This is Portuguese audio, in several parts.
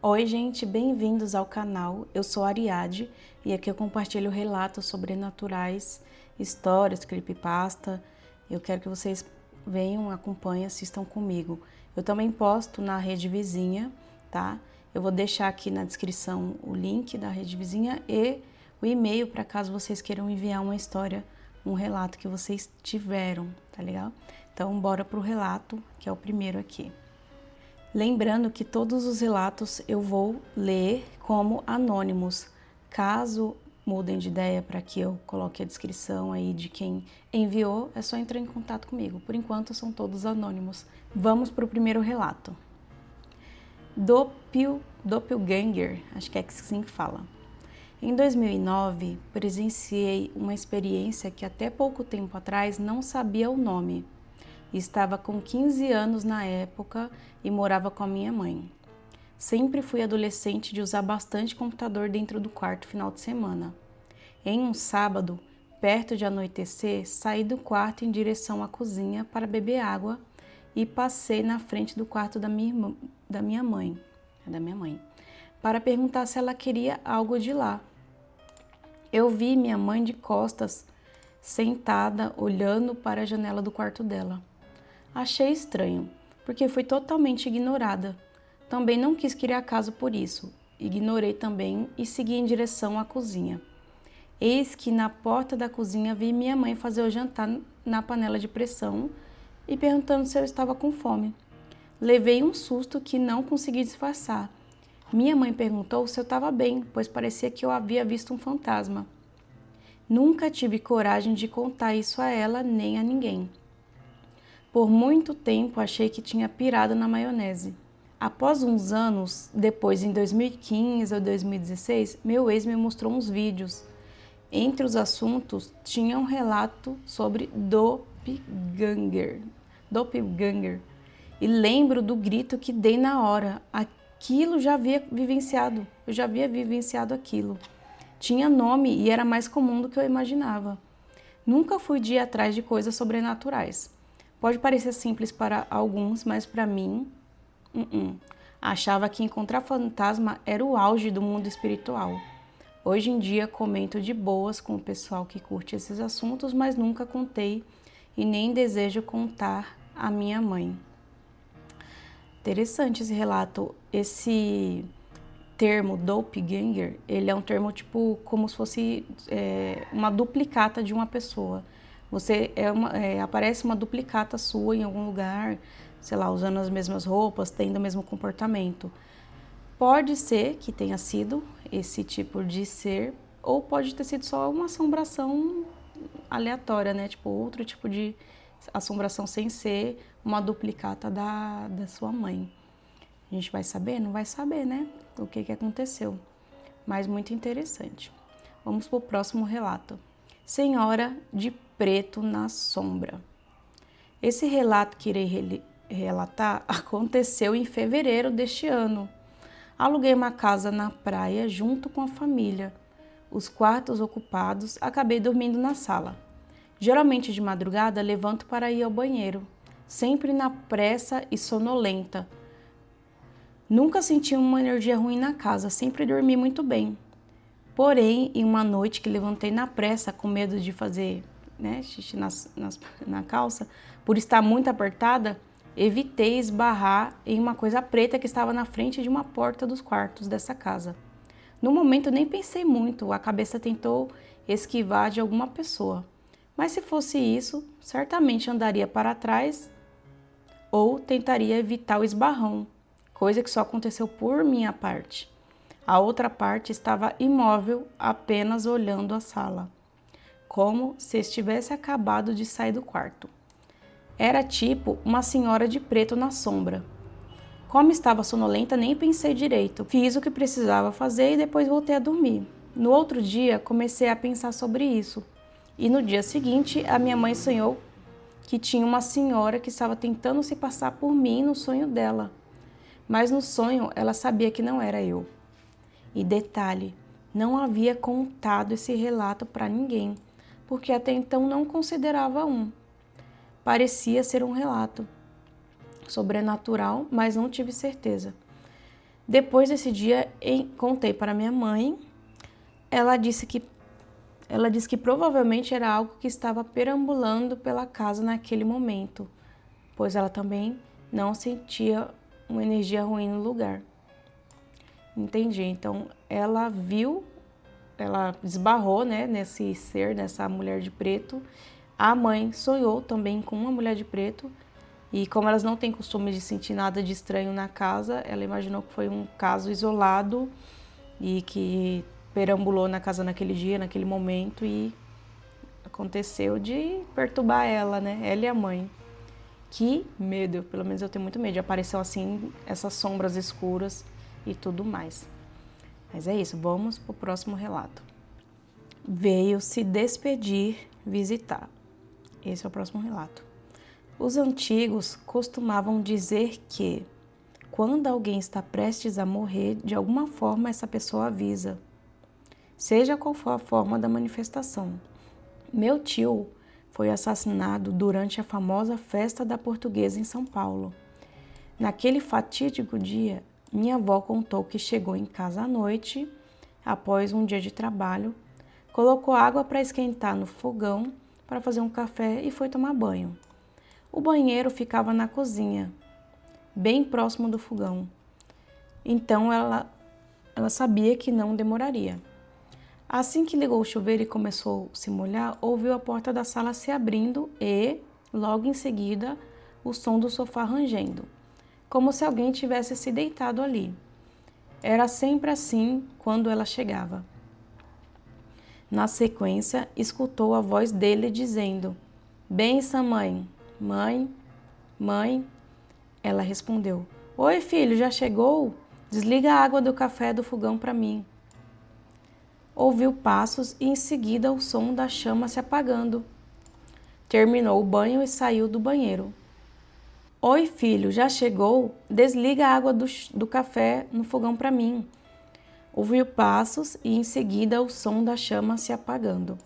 Oi gente, bem-vindos ao canal. Eu sou a Ariadne e aqui eu compartilho relatos sobrenaturais, histórias, creepypasta. Eu quero que vocês venham, acompanhem, assistam comigo. Eu também posto na rede vizinha, tá? Eu vou deixar aqui na descrição o link da rede vizinha e o e-mail para caso vocês queiram enviar uma história, um relato que vocês tiveram, tá legal? Então bora pro relato, que é o primeiro aqui. Lembrando que todos os relatos eu vou ler como anônimos. Caso mudem de ideia para que eu coloque a descrição aí de quem enviou, é só entrar em contato comigo. Por enquanto são todos anônimos. Vamos para o primeiro relato. Doppelganger, acho que é assim que fala. Em 2009, presenciei uma experiência que até pouco tempo atrás não sabia o nome. Estava com 15 anos na época e morava com a minha mãe. Sempre fui adolescente de usar bastante computador dentro do quarto final de semana. Em um sábado, perto de anoitecer, saí do quarto em direção à cozinha para beber água e passei na frente do quarto da minha mãe, para perguntar se ela queria algo de lá. Eu vi minha mãe de costas, sentada, olhando para a janela do quarto dela. Achei estranho, porque fui totalmente ignorada. Também não quis criar caso por isso. Ignorei também e segui em direção à cozinha. Eis que na porta da cozinha vi minha mãe fazer o jantar na panela de pressão e perguntando se eu estava com fome. Levei um susto que não consegui disfarçar. Minha mãe perguntou se eu estava bem, pois parecia que eu havia visto um fantasma. Nunca tive coragem de contar isso a ela nem a ninguém. Por muito tempo achei que tinha pirado na maionese. Após uns anos, depois em 2015 ou 2016, meu ex me mostrou uns vídeos. Entre os assuntos, tinha um relato sobre Doppelganger. E lembro do grito que dei na hora. Aquilo já havia vivenciado, eu já havia vivenciado aquilo. Tinha nome e era mais comum do que eu imaginava. Nunca fui de ir atrás de coisas sobrenaturais. Pode parecer simples para alguns, mas para mim, achava que encontrar fantasma era o auge do mundo espiritual. Hoje em dia comento de boas com o pessoal que curte esses assuntos, mas nunca contei e nem desejo contar à minha mãe. Interessante esse relato. Esse termo doppelganger, ele é um termo tipo como se fosse uma duplicata de uma pessoa. Aparece uma duplicata sua em algum lugar, sei lá, usando as mesmas roupas, tendo o mesmo comportamento. Pode ser que tenha sido esse tipo de ser, ou pode ter sido só uma assombração aleatória, né? Tipo, outro tipo de assombração sem ser uma duplicata da sua mãe. A gente vai saber? Não vai saber, né? O que aconteceu. Mas muito interessante. Vamos para o próximo relato. Senhora de Preto na Sombra. Esse relato que irei relatar aconteceu em fevereiro deste ano. Aluguei uma casa na praia junto com a família. Os quartos ocupados, acabei dormindo na sala. Geralmente de madrugada levanto para ir ao banheiro, sempre na pressa e sonolenta. Nunca senti uma energia ruim na casa, sempre dormi muito bem. Porém, em uma noite que levantei na pressa, com medo de fazer xixi na calça, por estar muito apertada, evitei esbarrar em uma coisa preta que estava na frente de uma porta dos quartos dessa casa. No momento nem pensei muito, a cabeça tentou esquivar de alguma pessoa. Mas se fosse isso, certamente andaria para trás ou tentaria evitar o esbarrão, coisa que só aconteceu por minha parte. A outra parte estava imóvel, apenas olhando a sala, como se estivesse acabado de sair do quarto. Era tipo uma senhora de preto na sombra. Como estava sonolenta, nem pensei direito. Fiz o que precisava fazer e depois voltei a dormir. No outro dia, comecei a pensar sobre isso. E no dia seguinte, a minha mãe sonhou que tinha uma senhora que estava tentando se passar por mim no sonho dela. Mas no sonho, ela sabia que não era eu. E detalhe, não havia contado esse relato para ninguém, porque até então não considerava um. Parecia ser um relato sobrenatural, mas não tive certeza. Depois desse dia, contei para minha mãe. Ela disse que provavelmente era algo que estava perambulando pela casa naquele momento, pois ela também não sentia uma energia ruim no lugar. Entendi. Então, ela esbarrou, né, nesse ser, nessa mulher de preto. A mãe sonhou também com uma mulher de preto. E como elas não têm costume de sentir nada de estranho na casa, ela imaginou que foi um caso isolado e que perambulou na casa naquele dia, naquele momento, e aconteceu de perturbar ela, né? Ela e a mãe. Que medo, pelo menos eu tenho muito medo de aparecer assim, essas sombras escuras e tudo mais. Mas é isso, vamos pro próximo relato. Veio se despedir, visitar. Esse é o próximo relato. Os antigos costumavam dizer que, quando alguém está prestes a morrer, de alguma forma essa pessoa avisa, seja qual for a forma da manifestação. Meu tio foi assassinado durante a famosa festa da Portuguesa em São Paulo. Naquele fatídico dia, minha avó contou que chegou em casa à noite, após um dia de trabalho, colocou água para esquentar no fogão para fazer um café e foi tomar banho. O banheiro ficava na cozinha, bem próximo do fogão. Então ela sabia que não demoraria. Assim que ligou o chuveiro e começou a se molhar, ouviu a porta da sala se abrindo e, logo em seguida, o som do sofá rangendo, como se alguém tivesse se deitado ali. Era sempre assim quando ela chegava. Na sequência, escutou a voz dele dizendo: "Benção, mãe. Mãe, mãe." Ela respondeu: "Oi, filho, já chegou? Desliga a água do café do fogão para mim." Ouviu passos e em seguida o som da chama se apagando. Terminou o banho e saiu do banheiro. "Oi, filho, já chegou? Desliga a água do café no fogão para mim." Ouviu passos e em seguida o som da chama se apagando.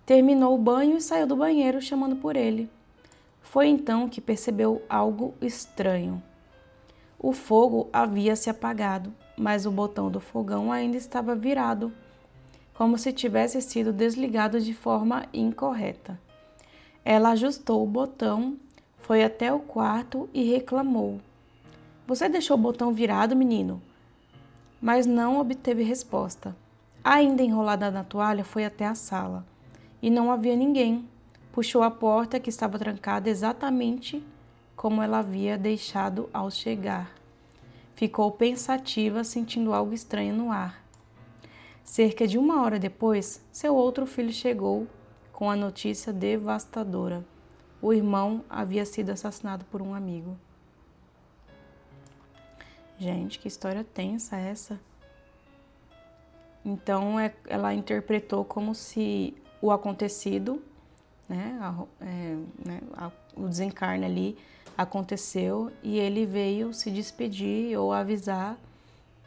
Terminou o banho e saiu do banheiro chamando por ele. Foi então que percebeu algo estranho. O fogo havia se apagado, mas o botão do fogão ainda estava virado, como se tivesse sido desligado de forma incorreta. Ela ajustou o botão, foi até o quarto e reclamou: "Você deixou o botão virado, menino?" Mas não obteve resposta. Ainda enrolada na toalha, foi até a sala e não havia ninguém. Puxou a porta, que estava trancada exatamente como ela havia deixado ao chegar. Ficou pensativa, sentindo algo estranho no ar. Cerca de 1 hora depois, seu outro filho chegou com a notícia devastadora: o irmão havia sido assassinado por um amigo. Gente, que história tensa essa. Então, ela interpretou como se o acontecido, o desencarne ali aconteceu e ele veio se despedir ou avisar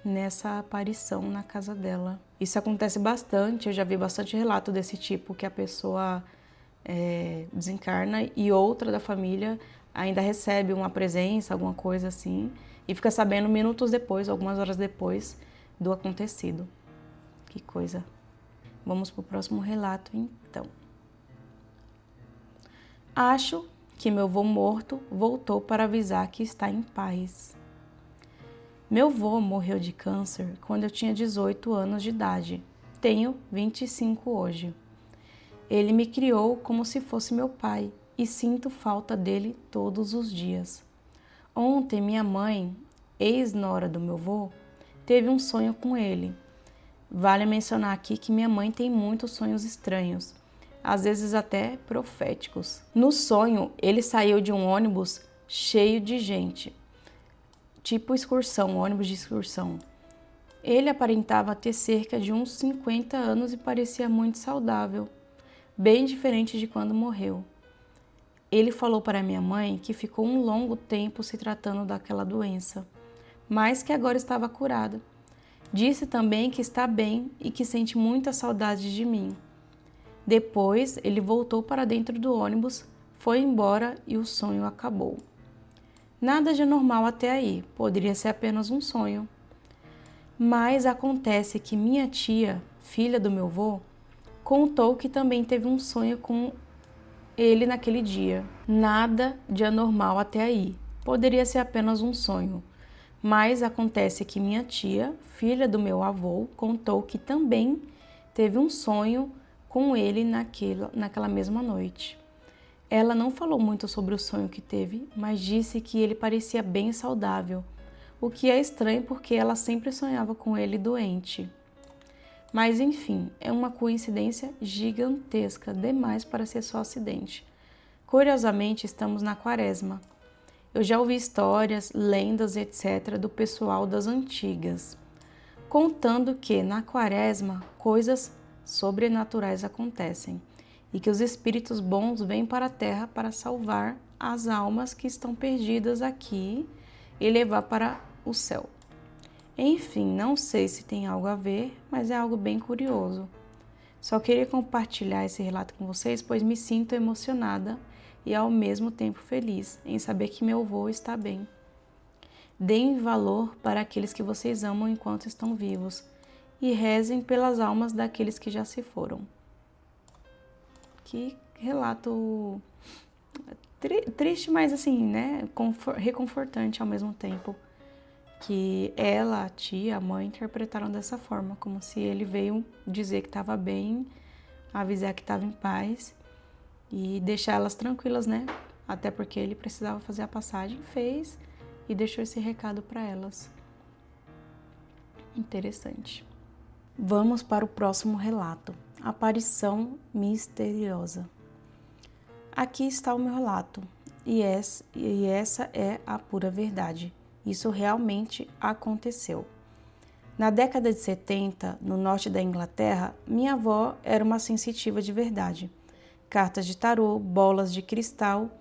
nessa aparição na casa dela. Isso acontece bastante, eu já vi bastante relato desse tipo, que a pessoa desencarna e outra da família ainda recebe uma presença, alguma coisa assim, e fica sabendo minutos depois, algumas horas depois do acontecido. Que coisa. Vamos para o próximo relato, então. Acho que meu vô morto voltou para avisar que está em paz. Meu vô morreu de câncer quando eu tinha 18 anos de idade. Tenho 25 hoje. Ele me criou como se fosse meu pai e sinto falta dele todos os dias. Ontem minha mãe, ex-nora do meu vô, teve um sonho com ele. Vale mencionar aqui que minha mãe tem muitos sonhos estranhos, às vezes até proféticos. No sonho, ele saiu de um ônibus cheio de gente, tipo excursão, ônibus de excursão. Ele aparentava ter cerca de uns 50 anos e parecia muito saudável, bem diferente de quando morreu. Ele falou para minha mãe que ficou um longo tempo se tratando daquela doença, mas que agora estava curada. Disse também que está bem e que sente muita saudade de mim. Depois, ele voltou para dentro do ônibus, foi embora e o sonho acabou. Nada de anormal até aí, poderia ser apenas um sonho. Mas acontece que minha tia, filha do meu avô, contou que também teve um sonho com ele naquele dia. Nada de anormal até aí. Poderia ser apenas um sonho. Mas acontece que minha tia, filha do meu avô, contou que também teve um sonho com ele naquela mesma noite. Ela não falou muito sobre o sonho que teve, mas disse que ele parecia bem saudável, o que é estranho porque ela sempre sonhava com ele doente. Mas enfim, é uma coincidência gigantesca, demais para ser só acidente. Curiosamente, estamos na quaresma. Eu já ouvi histórias, lendas, etc., do pessoal das antigas, contando que na quaresma coisas sobrenaturais acontecem e que os espíritos bons vêm para a terra para salvar as almas que estão perdidas aqui e levar para o céu. Enfim, não sei se tem algo a ver, mas é algo bem curioso. Só queria compartilhar esse relato com vocês, pois me sinto emocionada e ao mesmo tempo feliz em saber que meu avô está bem. Deem valor para aqueles que vocês amam enquanto estão vivos e rezem pelas almas daqueles que já se foram. Que relato triste, mas assim, né, reconfortante ao mesmo tempo. Que ela, a tia, a mãe interpretaram dessa forma, como se ele veio dizer que estava bem, avisar que estava em paz e deixar elas tranquilas, né? Até porque ele precisava fazer a passagem, fez e deixou esse recado para elas. Interessante. Vamos para o próximo relato. Aparição misteriosa. Aqui está o meu relato e essa é a pura verdade. Isso realmente aconteceu. Na década de 70, no norte da Inglaterra, minha avó era uma sensitiva de verdade. Cartas de tarô, bolas de cristal,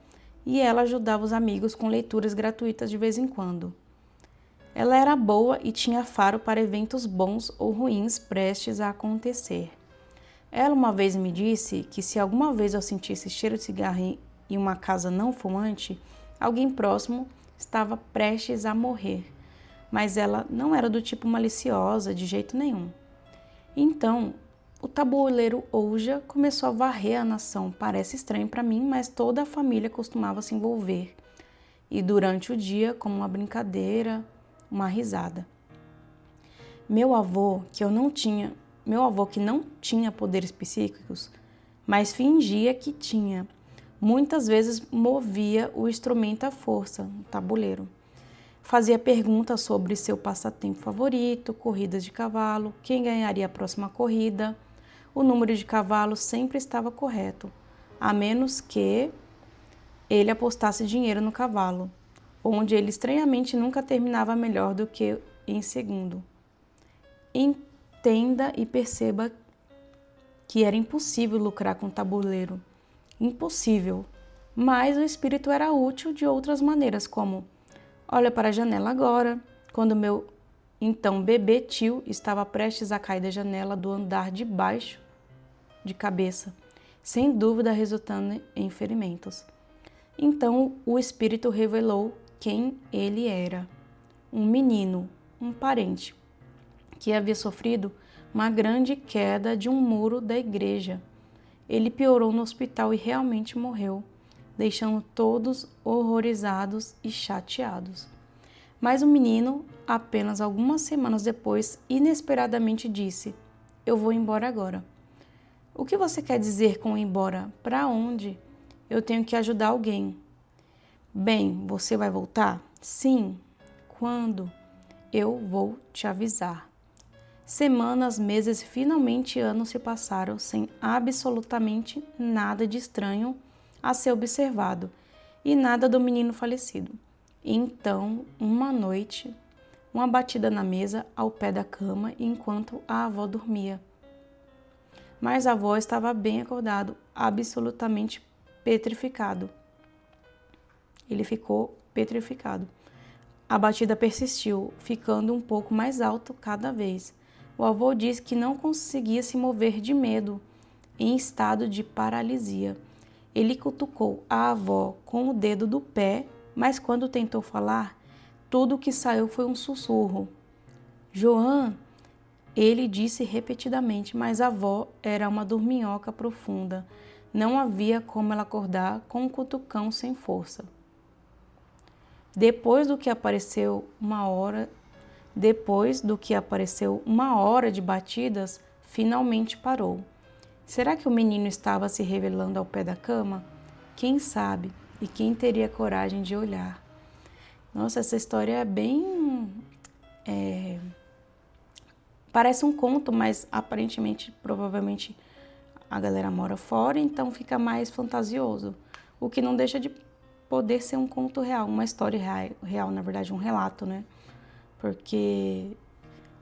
e ela ajudava os amigos com leituras gratuitas de vez em quando. Ela era boa e tinha faro para eventos bons ou ruins prestes a acontecer. Ela uma vez me disse que se alguma vez eu sentisse cheiro de cigarro em uma casa não fumante, alguém próximo estava prestes a morrer, mas ela não era do tipo maliciosa de jeito nenhum. Então, o tabuleiro Ouija começou a varrer a nação. Parece estranho para mim, mas toda a família costumava se envolver. E durante o dia, como uma brincadeira, uma risada. Meu avô, que não tinha poderes psíquicos, mas fingia que tinha, muitas vezes movia o instrumento à força, o tabuleiro. Fazia perguntas sobre seu passatempo favorito, corridas de cavalo, quem ganharia a próxima corrida. O número de cavalos sempre estava correto, a menos que ele apostasse dinheiro no cavalo, onde ele estranhamente nunca terminava melhor do que em segundo. Entenda e perceba que era impossível lucrar com o tabuleiro. Impossível. Mas o espírito era útil de outras maneiras, como: olha para a janela agora, quando meu então bebê tio estava prestes a cair da janela do andar de baixo de cabeça, sem dúvida resultando em ferimentos. Então o espírito revelou quem ele era. Um menino, um parente, que havia sofrido uma grande queda de um muro da igreja. Ele piorou no hospital e realmente morreu, deixando todos horrorizados e chateados. Mas o menino, apenas algumas semanas depois, inesperadamente disse: eu vou embora agora. O que você quer dizer com ir embora? Para onde? Eu tenho que ajudar alguém. Bem, você vai voltar? Sim. Quando? Eu vou te avisar. Semanas, meses e finalmente anos se passaram sem absolutamente nada de estranho a ser observado e nada do menino falecido. Então, uma noite, uma batida na mesa ao pé da cama enquanto a avó dormia. Mas a avó estava bem acordado, absolutamente petrificado. Ele ficou petrificado. A batida persistiu, ficando um pouco mais alto cada vez. O avô disse que não conseguia se mover de medo, em estado de paralisia. Ele cutucou a avó com o dedo do pé, mas quando tentou falar, tudo o que saiu foi um sussurro. Joan, ele disse repetidamente, mas a avó era uma dorminhoca profunda. Não havia como ela acordar com um cutucão sem força. Depois do que apareceu uma hora de batidas, finalmente parou. Será que o menino estava se revelando ao pé da cama? Quem sabe? E quem teria coragem de olhar? Nossa, essa história é bem... parece um conto, mas aparentemente, provavelmente, a galera mora fora, então fica mais fantasioso. O que não deixa de poder ser um conto real, uma história real, na verdade, um relato, né? Porque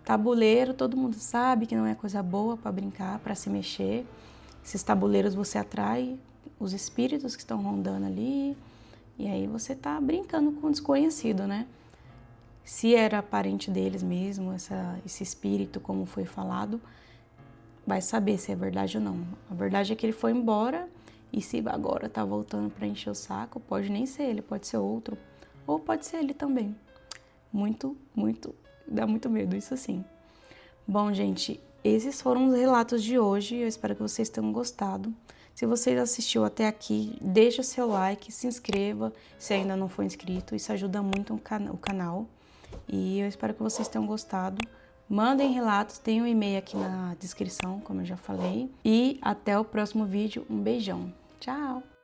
tabuleiro, todo mundo sabe que não é coisa boa para brincar, para se mexer. Esses tabuleiros você atrai os espíritos que estão rondando ali, e aí você tá brincando com o desconhecido, né? Se era parente deles mesmo, esse espírito, como foi falado, vai saber se é verdade ou não. A verdade é que ele foi embora, e se agora tá voltando para encher o saco, pode nem ser ele, pode ser outro, ou pode ser ele também. Dá muito medo, isso sim. Bom, gente, esses foram os relatos de hoje, eu espero que vocês tenham gostado. Se você assistiu até aqui, deixa o seu like, se inscreva se ainda não for inscrito, isso ajuda muito o canal. E eu espero que vocês tenham gostado. Mandem relatos, tem um e-mail aqui na descrição, como eu já falei. E até o próximo vídeo, um beijão. Tchau!